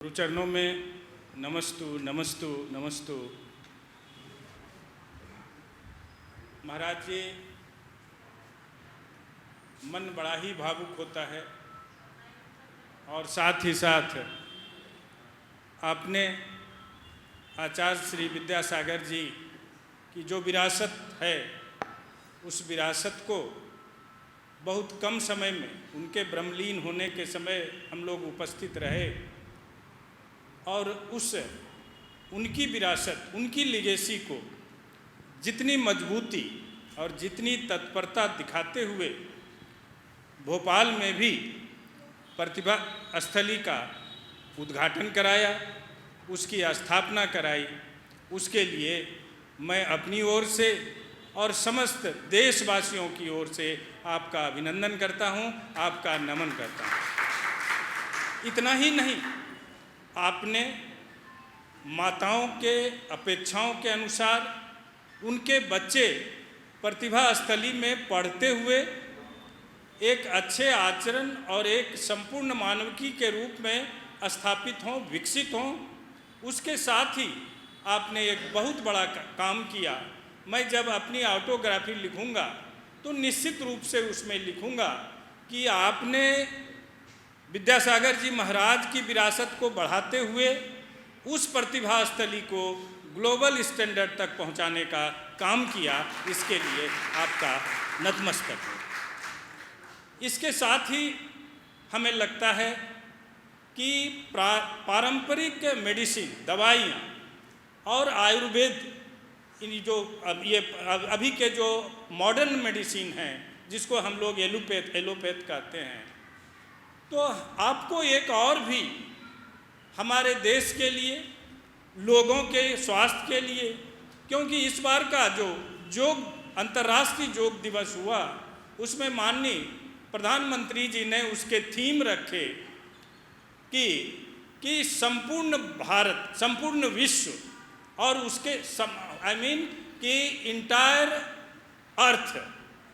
गुरु चरणों में नमस्तु नमस्तु नमस्तु। महाराज जी, मन बड़ा ही भावुक होता है और साथ ही साथ आपने आचार्य श्री विद्यासागर जी की जो विरासत है उस विरासत को बहुत कम समय में उनके ब्रह्मलीन होने के समय हम लोग उपस्थित रहे और उनकी विरासत, उनकी लिगेसी को जितनी मजबूती और जितनी तत्परता दिखाते हुए भोपाल में भी प्रतिभा स्थली का उद्घाटन कराया, उसकी स्थापना कराई, उसके लिए मैं अपनी ओर से और समस्त देशवासियों की ओर से आपका अभिनंदन करता हूं, आपका नमन करता हूं। इतना ही नहीं, आपने माताओं के अपेक्षाओं के अनुसार उनके बच्चे प्रतिभा स्थली में पढ़ते हुए एक अच्छे आचरण और एक संपूर्ण मानविकी के रूप में स्थापित हों, विकसित हों। उसके साथ ही आपने एक बहुत बड़ा काम किया। मैं जब अपनी ऑटोग्राफी लिखूंगा तो निश्चित रूप से उसमें लिखूंगा कि आपने विद्यासागर जी महाराज की विरासत को बढ़ाते हुए उस प्रतिभा स्थली को ग्लोबल स्टैंडर्ड तक पहुंचाने का काम किया। इसके लिए आपका नतमस्तक है। इसके साथ ही हमें लगता है कि पारंपरिक मेडिसिन, दवाइयाँ और आयुर्वेद, इन जो अभी के जो मॉडर्न मेडिसिन हैं जिसको हम लोग एलोपैथ कहते हैं, तो आपको एक और भी हमारे देश के लिए, लोगों के स्वास्थ्य के लिए, क्योंकि इस बार का जो योग अंतर्राष्ट्रीय योग दिवस हुआ उसमें माननीय प्रधानमंत्री जी ने उसके थीम रखे कि संपूर्ण भारत, संपूर्ण विश्व और उसके कि इंटायर अर्थ,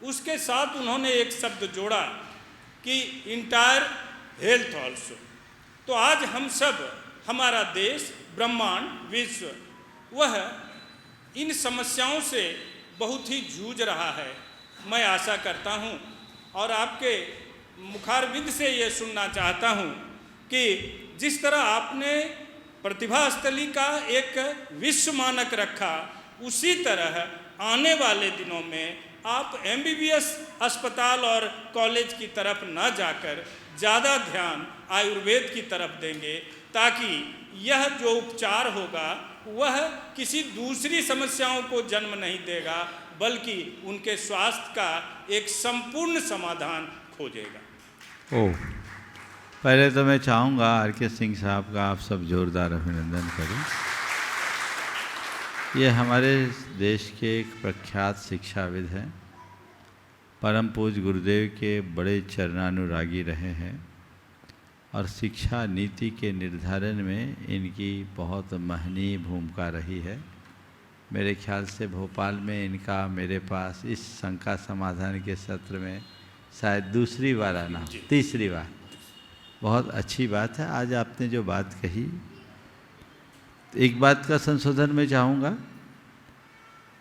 उसके साथ उन्होंने एक शब्द जोड़ा कि इंटायर हेल्थ ऑल्सो। तो आज हम सब, हमारा देश, ब्रह्मांड, विश्व, वह इन समस्याओं से बहुत ही जूझ रहा है। मैं आशा करता हूँ और आपके मुखारबिंद से ये सुनना चाहता हूँ कि जिस तरह आपने प्रतिभा स्थली का एक विश्व मानक रखा, उसी तरह आने वाले दिनों में आप MBBS अस्पताल और कॉलेज की तरफ न जाकर ज़्यादा ध्यान आयुर्वेद की तरफ देंगे, ताकि यह जो उपचार होगा वह किसी दूसरी समस्याओं को जन्म नहीं देगा, बल्कि उनके स्वास्थ्य का एक संपूर्ण समाधान खोजेगा। ओह, पहले तो मैं चाहूँगा RK सिंह साहब का आप सब जोरदार अभिनंदन करें। ये हमारे देश के एक प्रख्यात शिक्षाविद हैं, परम पूज्य गुरुदेव के बड़े चरणानुरागी रहे हैं और शिक्षा नीति के निर्धारण में इनकी बहुत महनीय भूमिका रही है। मेरे ख्याल से भोपाल में इनका मेरे पास इस शंका समाधान के सत्र में शायद दूसरी बार आना, तीसरी बार। बहुत अच्छी बात है। आज आपने जो बात कही, एक बात का संशोधन मैं चाहूँगा।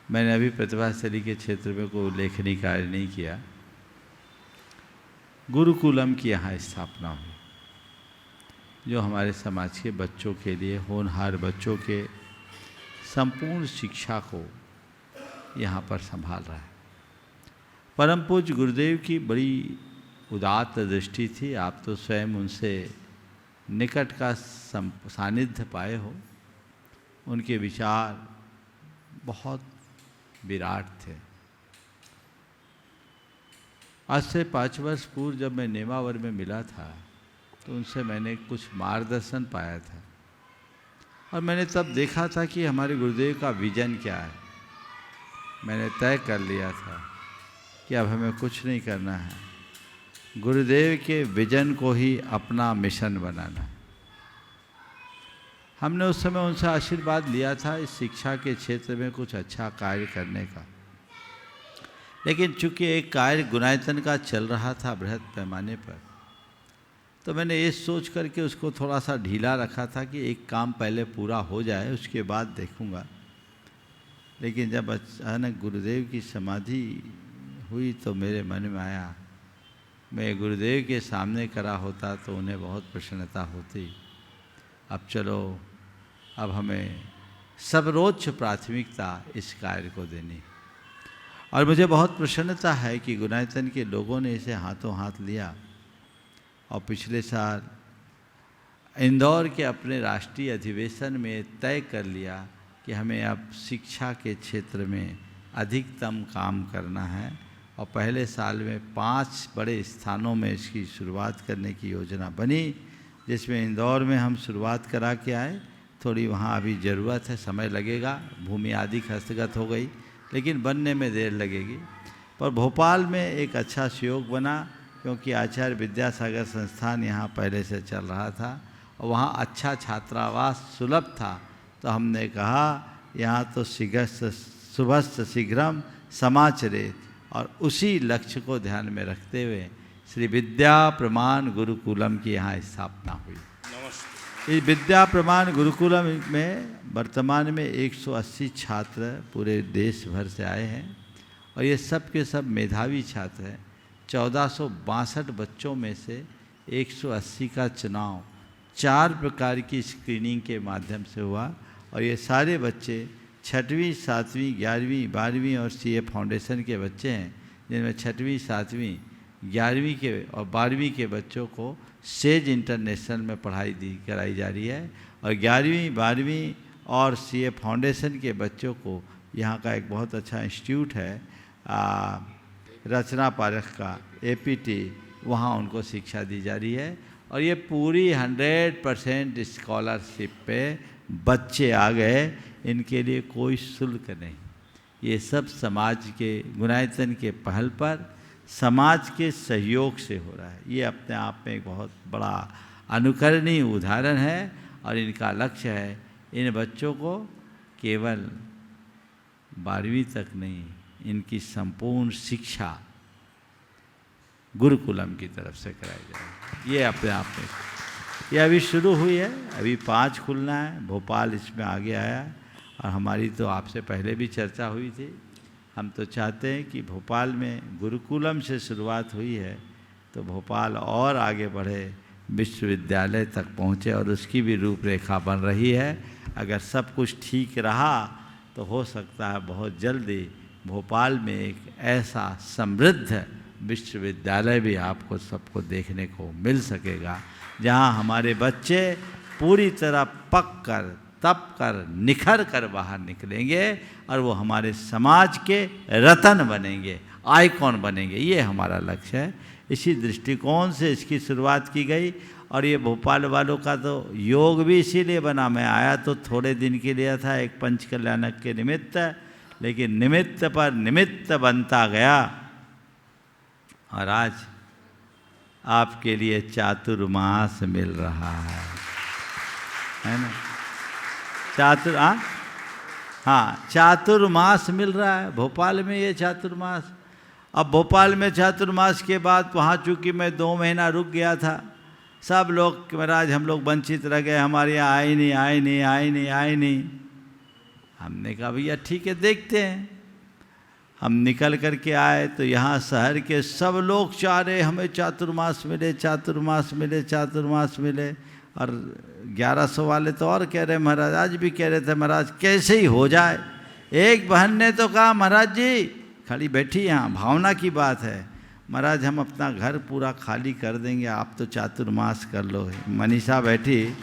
मैंने अभी प्रतिभा स्थली के क्षेत्र में कोई लेखनी कार्य नहीं किया। गुरुकुलम की यहाँ स्थापना हुई, जो हमारे समाज के बच्चों के लिए, होनहार बच्चों के संपूर्ण शिक्षा को यहाँ पर संभाल रहा है। परम पूज्य गुरुदेव की बड़ी उदात्त दृष्टि थी। आप तो स्वयं उनसे निकट का सानिध्य पाए हो। उनके विचार बहुत विराट थे। आज से 5 वर्ष पूर्व जब मैं नेमावर में मिला था तो उनसे मैंने कुछ मार्गदर्शन पाया था और मैंने तब देखा था कि हमारे गुरुदेव का विजन क्या है। मैंने तय कर लिया था कि अब हमें कुछ नहीं करना है, गुरुदेव के विजन को ही अपना मिशन बनाना। हमने उस समय उनसे आशीर्वाद लिया था इस शिक्षा के क्षेत्र में कुछ अच्छा कार्य करने का, लेकिन चूंकि एक कार्य गुणायतन का चल रहा था बृहद पैमाने पर, तो मैंने ये सोच करके उसको थोड़ा सा ढीला रखा था कि एक काम पहले पूरा हो जाए, उसके बाद देखूँगा। लेकिन जब अचानक गुरुदेव की समाधि हुई तो मेरे मन में आया, मैं गुरुदेव के सामने खड़ा होता तो उन्हें बहुत प्रसन्नता होती। अब चलो, अब हमें सर्वोच्च प्राथमिकता इस कार्य को देनी। और मुझे बहुत प्रसन्नता है कि गुणायतन के लोगों ने इसे हाथों हाथ लिया और पिछले साल इंदौर के अपने राष्ट्रीय अधिवेशन में तय कर लिया कि हमें अब शिक्षा के क्षेत्र में अधिकतम काम करना है। और पहले साल में 5 बड़े स्थानों में इसकी शुरुआत करने की योजना बनी, जिसमें इंदौर में हम शुरुआत करा के आए। थोड़ी वहाँ अभी ज़रूरत है, समय लगेगा, भूमि आदि हस्तगत हो गई, लेकिन बनने में देर लगेगी। पर भोपाल में एक अच्छा सहयोग बना, क्योंकि आचार्य विद्यासागर संस्थान यहाँ पहले से चल रहा था और वहाँ अच्छा छात्रावास सुलभ था। तो हमने कहा यहाँ तो शुभस्त शीघ्रम समाचरेत, और उसी लक्ष्य को ध्यान में रखते हुए श्री विद्या प्रमाण गुरुकुलम की यहाँ स्थापना हुई। इस विद्या प्रमाण गुरुकुलम में वर्तमान में 180 छात्र पूरे देश भर से आए हैं और ये सब के सब मेधावी छात्र हैं। 1462 बच्चों में से 180 का चुनाव 4 प्रकार की स्क्रीनिंग के माध्यम से हुआ और ये सारे बच्चे 6वीं, 7वीं, 11वीं, 12वीं और सीए फाउंडेशन के बच्चे हैं, जिनमें 6वीं, 7वीं, 11वीं के और 12वीं के बच्चों को सेज इंटरनेशनल में पढ़ाई कराई जा रही है और 11वीं, 12वीं और सीए फाउंडेशन के बच्चों को यहाँ का एक बहुत अच्छा इंस्टीट्यूट है रचना पारख का एपीटी, वहाँ उनको शिक्षा दी जा रही है। और ये पूरी 100% स्कॉलरशिप पे बच्चे आ गए, इनके लिए कोई शुल्क नहीं। ये सब समाज के गुणायतन के पहल पर समाज के सहयोग से हो रहा है। ये अपने आप में एक बहुत बड़ा अनुकरणीय उदाहरण है और इनका लक्ष्य है इन बच्चों को केवल 12वीं तक नहीं, इनकी संपूर्ण शिक्षा गुरुकुलम की तरफ से कराई जाए। ये अपने आप में ये अभी शुरू हुई है, अभी 5 खुलना है, भोपाल इसमें आगे आया और हमारी तो आपसे पहले भी चर्चा हुई थी। हम तो चाहते हैं कि भोपाल में गुरुकुलम से शुरुआत हुई है तो भोपाल और आगे बढ़े, विश्वविद्यालय तक पहुँचे और उसकी भी रूपरेखा बन रही है। अगर सब कुछ ठीक रहा तो हो सकता है बहुत जल्दी भोपाल में एक ऐसा समृद्ध विश्वविद्यालय भी आपको सबको देखने को मिल सकेगा, जहाँ हमारे बच्चे पूरी तरह पक कर, तप कर, निखर कर बाहर निकलेंगे और वो हमारे समाज के रतन बनेंगे, आइकॉन बनेंगे। ये हमारा लक्ष्य है। इसी दृष्टिकोण से इसकी शुरुआत की गई और ये भोपाल वालों का तो योग भी इसीलिए बना। मैं आया तो थोड़े दिन के लिए था, एक पंच कल्याणक के निमित्त, लेकिन निमित्त पर निमित्त बनता गया और आज आपके लिए चातुर्मास मिल रहा है ना? चातुर्मास मिल रहा है भोपाल में। ये चातुर्मास, अब भोपाल में चातुर्मास के बाद वहाँ चूँकि मैं 2 महीना रुक गया था, सब लोग महाराज हम लोग वंचित रह गए, हमारे यहाँ आए नहीं। हमने कहा भैया ठीक है, देखते हैं। हम निकल कर के आए तो यहाँ शहर के सब लोग चाह रहे हमें चातुर्मास मिले और 1100 वाले तो और कह रहे महाराज, आज भी कह रहे थे महाराज कैसे ही हो जाए। एक बहन ने तो कहा महाराज जी, खड़ी बैठी यहाँ, भावना की बात है, महाराज हम अपना घर पूरा खाली कर देंगे, आप तो चातुर्मास कर लो। मनीषा बैठी,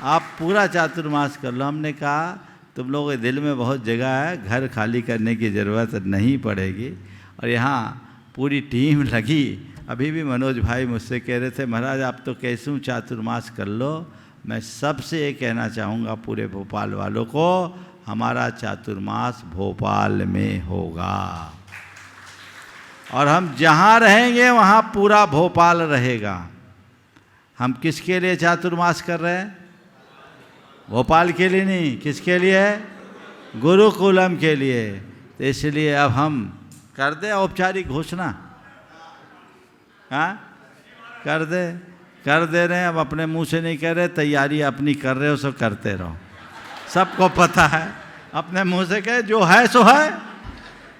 आप पूरा चातुर्मास कर लो। हमने कहा तुम लोगों के दिल में बहुत जगह है, घर खाली करने की ज़रूरत नहीं पड़ेगी। और यहाँ पूरी टीम लगी। अभी भी मनोज भाई मुझसे कह रहे थे महाराज आप तो कैसे चातुर्मास कर लो। मैं सबसे ये कहना चाहूँगा पूरे भोपाल वालों को, हमारा चातुर्मास भोपाल में होगा और हम जहाँ रहेंगे वहाँ पूरा भोपाल रहेगा। हम किसके लिए चातुर्मास कर रहे हैं? भोपाल के लिए नहीं, किसके लिए? गुरुकुलम के लिए। तो इसलिए अब हम कर दे औपचारिक घोषणा, हाँ कर दे। कर दे रहे हैं, अब अपने मुंह से नहीं कह रहे, तैयारी अपनी कर रहे हो, सो करते रहो। सबको पता है, अपने मुंह से कहे जो है सो है,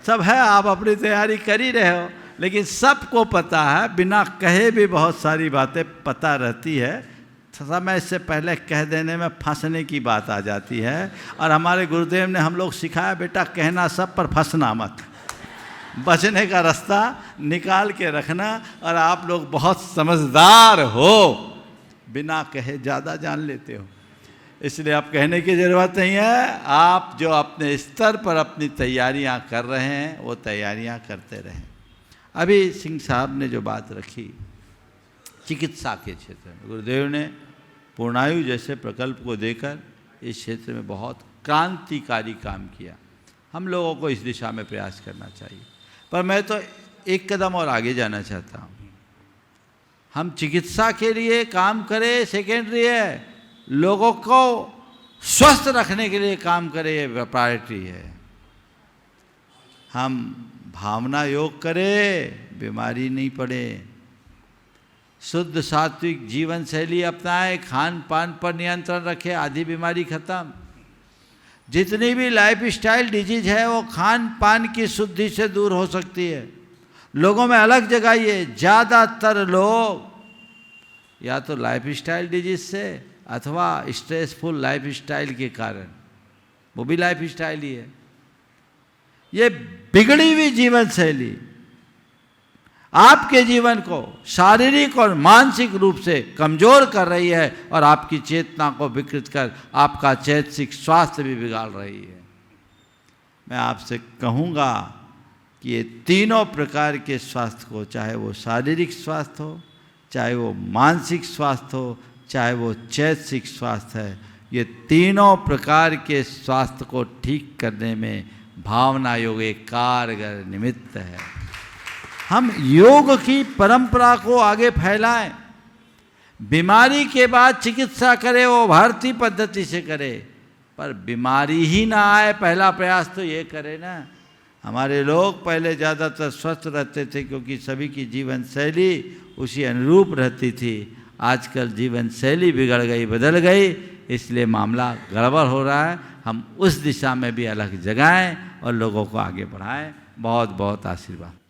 सब है, आप अपनी तैयारी कर ही रहे हो। लेकिन सबको पता है, बिना कहे भी बहुत सारी बातें पता रहती है, समय से पहले कह देने में फंसने की बात आ जाती है। और हमारे गुरुदेव ने हम लोग सिखाया, बेटा कहना सब पर फंसना मत, बचने का रास्ता निकाल के रखना। और आप लोग बहुत समझदार हो, बिना कहे ज़्यादा जान लेते हो, इसलिए आप कहने की ज़रूरत नहीं है। आप जो अपने स्तर पर अपनी तैयारियां कर रहे हैं, वो तैयारियां करते रहें। अभी सिंह साहब ने जो बात रखी चिकित्सा के क्षेत्र में, गुरुदेव ने पूर्णायु जैसे प्रकल्प को देकर इस क्षेत्र में बहुत क्रांतिकारी काम किया। हम लोगों को इस दिशा में प्रयास करना चाहिए। पर मैं तो एक कदम और आगे जाना चाहता हूँ। हम चिकित्सा के लिए काम करें सेकेंडरी है, लोगों को स्वस्थ रखने के लिए काम करें ये प्रायोरिटी है। हम भावना योग करें, बीमारी नहीं पड़े, शुद्ध सात्विक जीवन शैली अपनाएं, खान पान पर नियंत्रण रखें, आधी बीमारी खत्म। जितनी भी लाइफ स्टाइल डिजीज है वो खान पान की शुद्धि से दूर हो सकती है। लोगों में अलग जगाइए। ज़्यादातर लोग या तो लाइफ स्टाइल डिजीज से अथवा स्ट्रेसफुल लाइफ स्टाइल के कारण, वो भी लाइफ स्टाइल ही है, ये बिगड़ी हुई जीवन शैली आपके जीवन को शारीरिक और मानसिक रूप से कमज़ोर कर रही है और आपकी चेतना को विकृत कर आपका चैतसिक स्वास्थ्य भी बिगाड़ रही है। मैं आपसे कहूँगा कि ये तीनों प्रकार के स्वास्थ्य को, चाहे वो शारीरिक स्वास्थ्य हो, चाहे वो मानसिक स्वास्थ्य हो, चाहे वो चैतसिक स्वास्थ्य है, ये तीनों प्रकार के स्वास्थ्य को ठीक करने में भावना योग एक कारगर निमित्त है। हम योग की परंपरा को आगे फैलाएं। बीमारी के बाद चिकित्सा करें, वो भारतीय पद्धति से करें, पर बीमारी ही ना आए, पहला प्रयास तो ये करें ना। हमारे लोग पहले ज़्यादातर स्वस्थ रहते थे क्योंकि सभी की जीवन शैली उसी अनुरूप रहती थी। आजकल जीवन शैली बिगड़ गई, बदल गई, इसलिए मामला गड़बड़ हो रहा है। हम उस दिशा में भी अलग जगाएं और लोगों को आगे बढ़ाएं। बहुत बहुत आशीर्वाद।